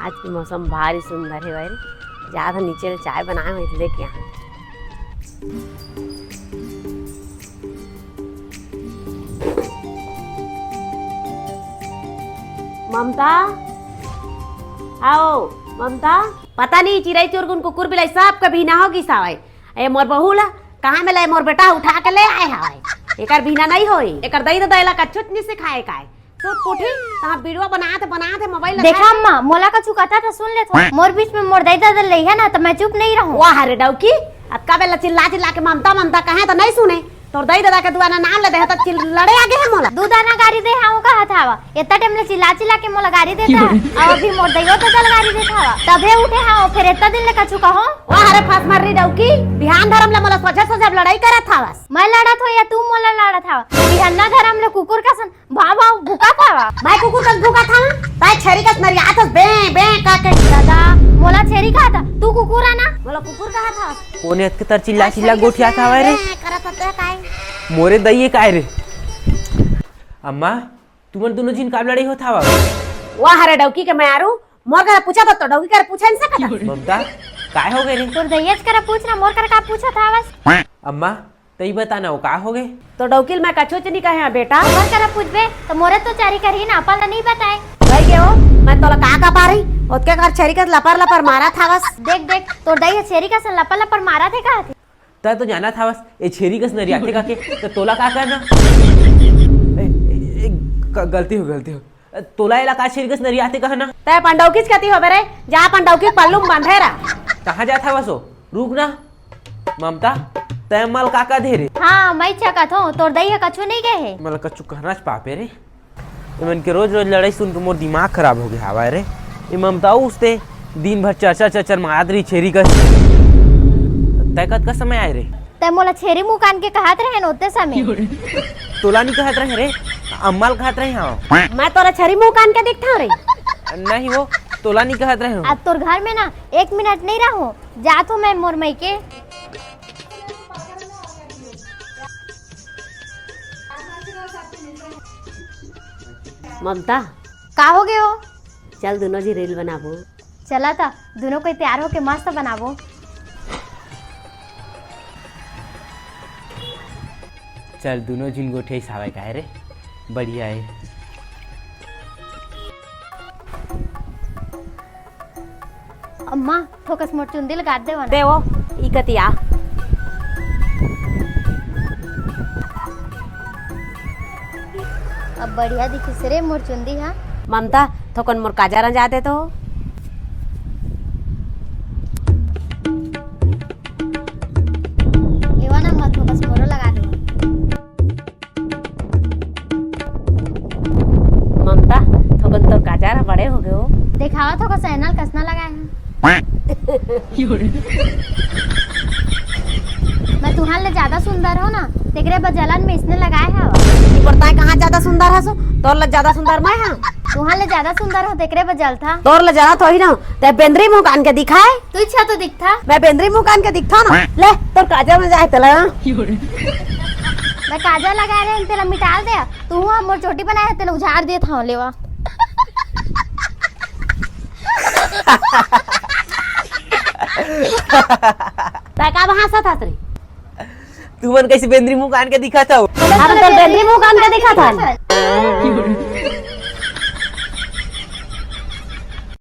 आज की मौसम भारी सुंदर है भाई। ज़्यादा नीचे चाय बनाए हुए लेके यहाँ ममता आओ ममता। पता नहीं चिड़ै चुरगुन कुकुर बिलाई सब कभी ना होगी सावाई। ए मोर बहू ला कहाँ में लाए मोर बेटा उठा के ले आए हवाई। एकर भीना नहीं होई। एकर दही तो दैला कच्छुत नहीं से खाए काए तो कोठी ता वीडियो बनाते मोबाइल देखा अम्मा मोला का चुकाता था सुन ले थो मोर बीच में मोर दई दादा ले है ना तो मैं चुप नहीं रहूं। वाह रे डौकी अब का बेला चिल्ला के ममता ममता कहे तो नहीं सुने। तोर दई दादा के दुआना नाम ले दे तो चिल लड़े आगे है मोला। दूधाना गाड़ी दे हां कहा थावा इतना टाइम ले चिल्ला के मोला गाड़ी देता और अभी मोर दईयो तो चल गाड़ी दे थावा तबे उठे हां फिर इतना दिन ले का चुका हो। वाह रे फास मार री डौकी बिहान धरम ले मोला सोचा लड़ाई करत थावस। मैं लड़त हो या तू मोला लड़त थावा बिहान धरम ले कुकुर का सन भावा भूखा थावा। मैं कुकुर का भूखा था ताई छेरी का नरियातस बे बे का के दादा मोला छेरी कहा था तू कुकुर आना मोला कुकुर कहा था। कोने के तर चिल्ला गोठिया था रे करत ते काय मोरे दइए काय रे। अम्मा तुमन दोनों जिन का लड़ाई होता वा। वाह रे डौकी के मैं आरू मोर का पूछा तो डौकी कर पूछा नहीं सकता। ममता काय हो गए रे तोर दइयच करा पूछना मोर कर का पूछा था बस। अम्मा तई बताना वो का हो गए तो डौकील मैं कछो नहीं कहे बेटा मोर करा पूछबे तो मोरे तो चारी करही ना अपन नहीं बताए भाई के हो मैं तोला का पा रही ओतके कर छेरी का लपर मारा था बस। देख तोर दई छेरी का सन लपर मारा थे कहा थे ता तो जाना था बस ये छेरी कस नरियाते का के तो तोला का करना गलती हो तोला इला का छेरी कस नरियाते कहना तय पंडौकीच कती हो बेरे जा पंडौकी पल्लू बंधेरा कहां जाता बसो रुक ना ममता तय मल काका दे रे। हां मैं चकत हूं तोर दई कछु नहीं गए है मल कछु कहना पापे रे मन के रोज लड़ाई सुन के मोर दिमाग खराब हो गया हवा रे। ये ममता उसते दिन भर चर्चा मारत रही छेरी कस तय कत का समय आए रे तय मोला छेरी मुंह कान के कहत रहे नोते समय तोला नहीं कहत रहे रे अम्माल कहत रहे हां मैं तोरा छेरी मुंह कान के दिखता रे नहीं वो तोला नहीं कहत रहे आज तोर घर में ना 1 मिनट नहीं रहूं जात हूं मैं मोर मई के। ममता का हो गए हो चल दोनों जी रील बनाबो। चला था दोनों को तैयार होके मस्त बनाबो। चल दोनों जिन गोठे सावे का है रे बढ़िया है। अम्मा ठोकस मोर चुंदी लगा दे दे वो ई कतिया अब बढ़िया दिखिस रे मोर चुंदी हां। ममता थोकन मोर काजरा जाते तो लेवा ना मत ठोकस मोरो लगा दे। ममता थोकन तो काजरा बड़े हो गए हो दिखावा ठोकस सैनल कसना लगाए हैं मैं तुहार ले ज्यादा सुंदर हो ना तेरे बजलन में इसने लगाए है पता कहाँ ज्यादा सुंदर है सो तोर ले ज्यादा सुंदर मैं हां तुहार ले ज्यादा सुंदर हो तेरे बजल था तोर ले ज्यादा तो ही ना ते बेंद्री मुंह कान के दिखाए तू इच्छा तो दिखता मैं बेंद्री मुंह कान के दिखता ना ले तोर काजल में जाए तला मैं काजल लगा रहे तेरा मिटा दे तू मोर चोटी बनाए तेला उझाड़ दिए था लेवा ता का हंसा था रे तू मन कैसे बेंद्री मुंह कान के दिखा था अब तो बेंद्री मुंह कान के दिखा था।